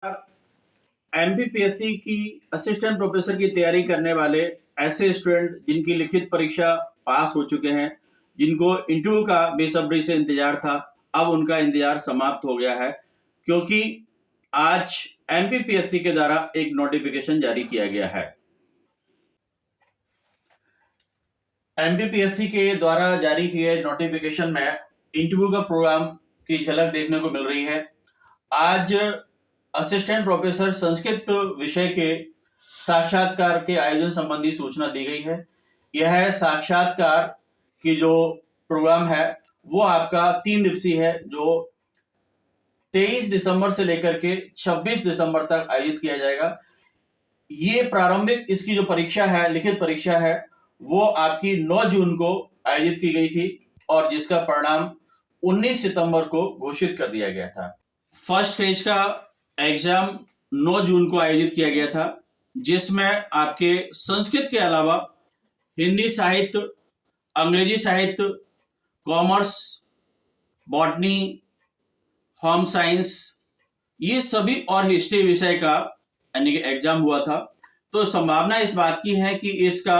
MPPSC की assistant professor की तैयारी करने वाले ऐसे स्टूडेंट जिनकी लिखित परीक्षा पास हो चुके हैं, जिनको इंटरव्यू का बेसब्री से इंतजार था, अब उनका इंतजार समाप्त हो गया है, क्योंकि आज एमपीपीएससी के द्वारा एक नोटिफिकेशन जारी किया गया है। एमपीपीएससी के द्वारा जारी किए गए नोटिफिकेशन में इंटरव्यू का प्रोग्राम की झलक देखने को मिल रही है। आज असिस्टेंट प्रोफेसर संस्कृत विषय के साक्षात्कार के आयोजन संबंधी सूचना दी गई है। यह साक्षात्कार की जो प्रोग्राम है वो आपका 3 दिवसीय है, जो 23 दिसंबर से लेकर के 26 दिसंबर तक आयोजित किया जाएगा। ये प्रारंभिक इसकी जो परीक्षा है, लिखित परीक्षा है, वो आपकी 9 जून को आयोजित की गई थी और जिसका परिणाम 19 सितंबर को घोषित कर दिया गया था। फर्स्ट फेज का एग्जाम 9 जून को आयोजित किया गया था, जिसमें आपके संस्कृत के अलावा हिंदी साहित्य, अंग्रेजी साहित्य, कॉमर्स, बॉटनी, होम साइंस, ये सभी और हिस्ट्री विषय का यानी कि एग्जाम हुआ था। तो संभावना इस बात की है कि इसका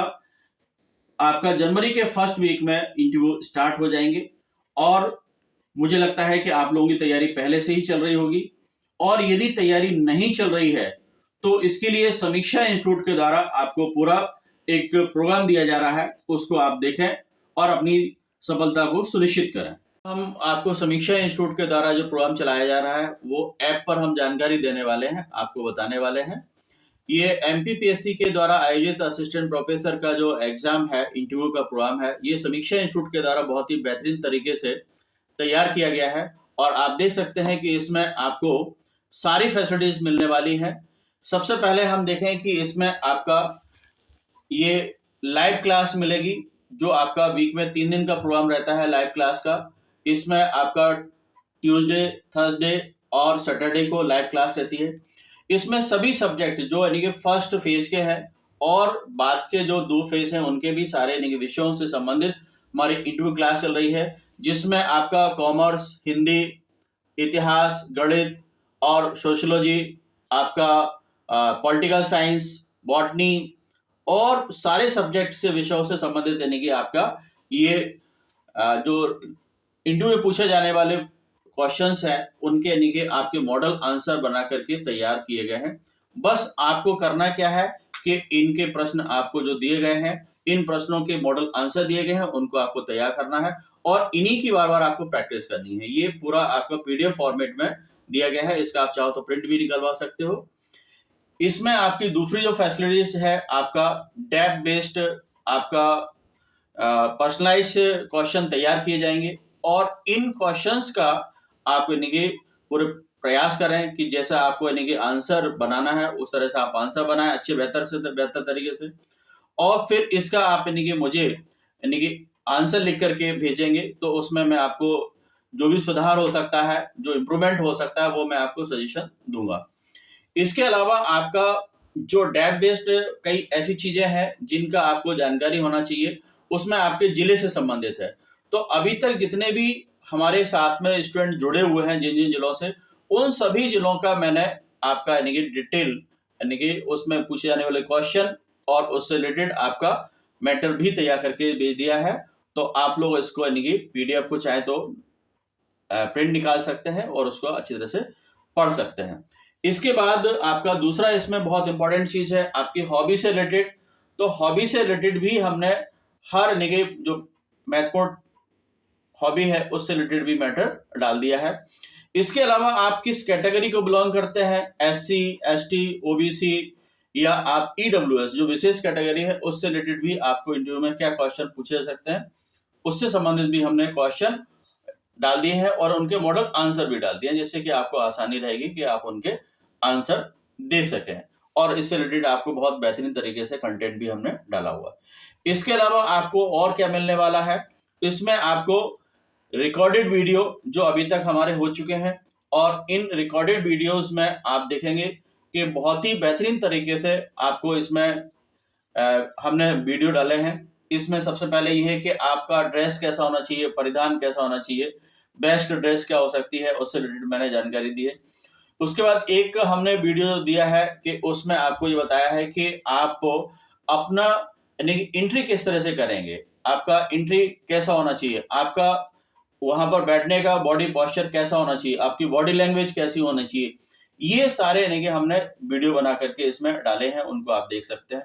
आपका जनवरी के फर्स्ट वीक में इंटरव्यू स्टार्ट हो जाएंगे और मुझे लगता है कि आप लोगों की तैयारी पहले से ही चल रही होगी, और यदि तैयारी नहीं चल रही है तो इसके लिए समीक्षा इंस्टीट्यूट के द्वारा आपको पूरा एक प्रोग्राम दिया जा रहा है, उसको आप देखें और अपनी सफलता को सुनिश्चित करें। हम आपको समीक्षा इंस्टीट्यूट के द्वारा जो प्रोग्राम चलाया जा रहा है वो ऐप पर हम जानकारी देने वाले हैं, आपको बताने वाले हैं। ये एमपीपीएससी के द्वारा आयोजित असिस्टेंट प्रोफेसर का जो एग्जाम है, इंटरव्यू का प्रोग्राम है, ये समीक्षा इंस्टीट्यूट के द्वारा बहुत ही बेहतरीन तरीके से तैयार किया गया है और आप देख सकते हैं कि इसमें आपको सारी फैसिलिटीज मिलने वाली है। सबसे पहले हम देखें कि इसमें आपका ये लाइव क्लास मिलेगी, जो आपका वीक में 3 दिन का प्रोग्राम रहता है लाइव क्लास का। इसमें आपका ट्यूसडे, थर्सडे और सैटरडे को लाइव क्लास रहती है। इसमें सभी सब्जेक्ट जो यानी कि फर्स्ट फेज के हैं और बाद के जो 2 फेज हैं उनके भी सारे यानी कि विषयों से संबंधित हमारी इंटरव्यू क्लास चल रही है, जिसमें आपका कॉमर्स, हिंदी, इतिहास, गणित और सोशियोलॉजी, आपका पॉलिटिकल साइंस, बॉटनी और सारे सब्जेक्ट से विषयों से संबंधित यानी कि आपका ये जो इंटरव्यू में पूछे जाने वाले क्वेश्चंस हैं उनके यानी कि आपके मॉडल आंसर बना करके तैयार किए गए हैं। बस आपको करना क्या है कि इनके प्रश्न आपको जो दिए गए हैं, इन प्रश्नों के मॉडल आंसर दिए गए हैं, उनको आपको तैयार करना है और इन्हीं की बार बार आपको प्रैक्टिस करनी है। ये पूरा आपका पीडीएफ फॉर्मेट में दिया गया है, इसका आप चाहो तो प्रिंट भी निकलवा सकते हो। इसमें आपकी दूसरी जो फैसिलिटीज है, आपका डेप्थ बेस्ड आपका पर्सनलाइज क्वेश्चन तैयार किए जाएंगे और इन क्वेश्चंस का आप यानी कि पूरे प्रयास करें कि जैसा आपको यानी कि आंसर बनाना है उस तरह से आप आंसर बनाएं अच्छे बेहतर से बेहतर तरीके से, और फिर इसका आप यानी कि मुझे यानी कि आंसर लिख करके भेजेंगे, तो उसमें मैं आपको जो भी सुधार हो सकता है, जो इम्प्रूवमेंट हो सकता है, वो मैं आपको सजेशन दूंगा। इसके अलावा आपका जो डेप्थ बेस्ड कई ऐसी चीजें हैं जिनका आपको जानकारी होना चाहिए, उसमें आपके जिले से संबंधित है। तो अभी तक जितने भी हमारे साथ में स्टूडेंट जुड़े हुए हैं जिन जिन जिलों से, उन सभी जिलों का मैंने आपका यानी कि डिटेल यानी कि उसमें पूछे जाने वाले क्वेश्चन और उससे रिलेटेड आपका मैटर भी तैयार करके भेज दिया है। तो आप लोग इसको यानी कि पीडीएफ को चाहे तो प्रिंट निकाल सकते हैं और उसको अच्छी तरह से पढ़ सकते हैं। इसके बाद आपका दूसरा इसमें बहुत इंपॉर्टेंट चीज है आपकी हॉबी से रिलेटेड। तो हॉबी से रिलेटेड भी हमने हर यानी कि जो महत्वपूर्ण हॉबी है उससे रिलेटेड भी मैटर डाल दिया है। इसके अलावा आप किस कैटेगरी को बिलोंग करते हैं, एससी, एसटी, ओबीसी या आप ईडब्ल्यूएस जो विशेष कैटेगरी है, उससे रिलेटेड भी आपको इंटरव्यू में क्या क्वेश्चन पूछे जा सकते हैं, उससे संबंधित भी हमने क्वेश्चन डाल दिए हैं और उनके मॉडल आंसर भी डाल दिए हैं, जिससे कि आपको आसानी रहेगी कि आप उनके आंसर दे सकें। और इससे रिलेटेड आपको बहुत बेहतरीन तरीके से कंटेंट भी हमने डाला हुआ है। इसके अलावा आपको और क्या मिलने वाला है, इसमें आपको रिकॉर्डेड वीडियो जो अभी तक हमारे हो चुके हैं, और इन रिकॉर्डेड वीडियोस में आप देखेंगे कि बहुत ही बेहतरीन तरीके से आपको इसमें हमने वीडियो डाले हैं। इसमें सबसे पहले ये है कि आपका ड्रेस कैसा होना चाहिए, परिधान कैसा होना चाहिए, बेस्ट ड्रेस क्या हो सकती है, उससे रिलेटेड मैंने जानकारी दी है। उसके बाद एक हमने वीडियो दिया है कि उसमें आपको ये बताया है कि आप अपना यानी एंट्री किस तरह से करेंगे, आपका एंट्री कैसा होना चाहिए, आपका वहां पर बैठने का बॉडी पोस्चर कैसा होना चाहिए, आपकी बॉडी लैंग्वेज कैसी होनी चाहिए, ये सारे यानी कि हमने वीडियो बना करके इसमें डाले हैं, उनको आप देख सकते हैं।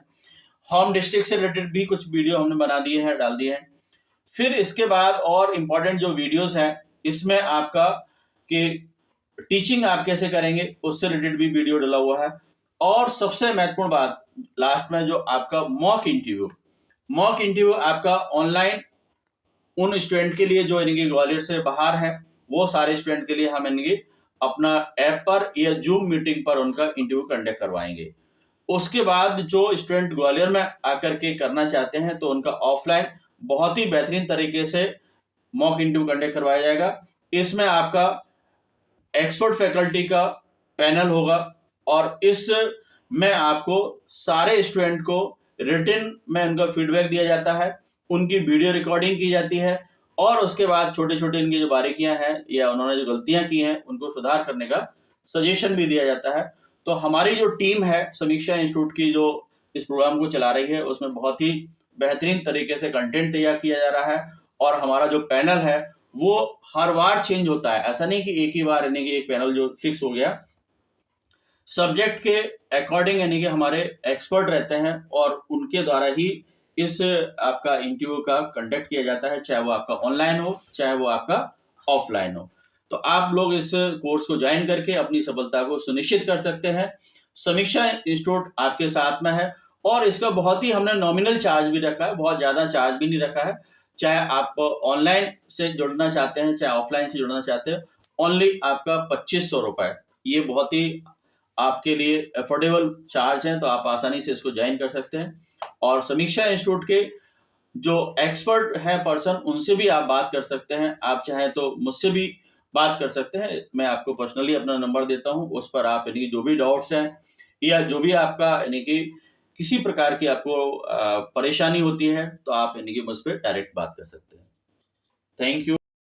होम डिस्ट्रिक्ट से रिलेटेड भी कुछ वीडियो हमने बना दिए हैं, डाल दिए हैं। फिर इसके बाद और इम्पोर्टेंट जो वीडियोस हैं इसमें आपका कि टीचिंग आप कैसे करेंगे उससे रिलेटेड भी वीडियो डला हुआ है। और सबसे महत्वपूर्ण बात लास्ट में जो आपका मॉक इंटरव्यू आपका ऑनलाइन उन स्टूडेंट के लिए जो इनकी ग्वालियर से बाहर है, वो सारे स्टूडेंट के लिए हम इनकी अपना ऐप पर या जूम मीटिंग पर उनका इंटरव्यू कंडक्ट करवाएंगे। उसके बाद जो स्टूडेंट ग्वालियर में आकर के करना चाहते हैं तो उनका ऑफलाइन बहुत ही बेहतरीन तरीके से मॉक इंटरव्यू कंडक्ट करवाया जाएगा। इसमें आपका एक्सपर्ट फैकल्टी का पैनल होगा और इस में आपको सारे स्टूडेंट को रिटन में उनका फीडबैक दिया जाता है, उनकी वीडियो रिकॉर्डिंग की जाती है और उसके बाद छोटे छोटे इनकी जो बारीकियां हैं या उन्होंने जो गलतियां की हैं उनको सुधार करने का सजेशन भी दिया जाता है। तो हमारी जो टीम है समीक्षा इंस्टीट्यूट की जो इस प्रोग्राम को चला रही है उसमें बहुत ही बेहतरीन तरीके से कंटेंट तैयार किया जा रहा है और हमारा जो पैनल है वो हर बार चेंज होता है। ऐसा नहीं कि एक ही बार यानी कि एक पैनल जो फिक्स हो गया, सब्जेक्ट के अकॉर्डिंग यानी कि हमारे एक्सपर्ट रहते हैं और उनके द्वारा ही इस आपका इंटरव्यू का कंडक्ट किया जाता है, चाहे वो आपका ऑनलाइन हो चाहे वो आपका ऑफलाइन हो। तो आप लोग इस कोर्स को ज्वाइन करके अपनी सफलता को सुनिश्चित कर सकते हैं। समीक्षा इंस्टीट्यूट आपके साथ में है और इसका बहुत ही हमने नॉमिनल चार्ज भी रखा है, बहुत ज्यादा चार्ज भी नहीं रखा है। चाहे आप ऑनलाइन से जुड़ना चाहते हैं चाहे ऑफलाइन से जुड़ना चाहते हैं, ओनली आपका 2500 रुपए, ये बहुत ही आपके लिए अफोर्डेबल चार्ज है, तो आप आसानी से इसको ज्वाइन कर सकते हैं। और समीक्षा इंस्टीट्यूट के जो एक्सपर्ट है पर्सन उनसे भी आप बात कर सकते हैं, आप चाहें तो मुझसे भी बात कर सकते हैं। मैं आपको पर्सनली अपना नंबर देता हूं, उस पर आप यानी जो भी डाउट्स हैं या जो भी आपका यानी कि किसी प्रकार की आपको परेशानी होती है तो आप यानी कि मुझ पर डायरेक्ट बात कर सकते हैं। Thank you.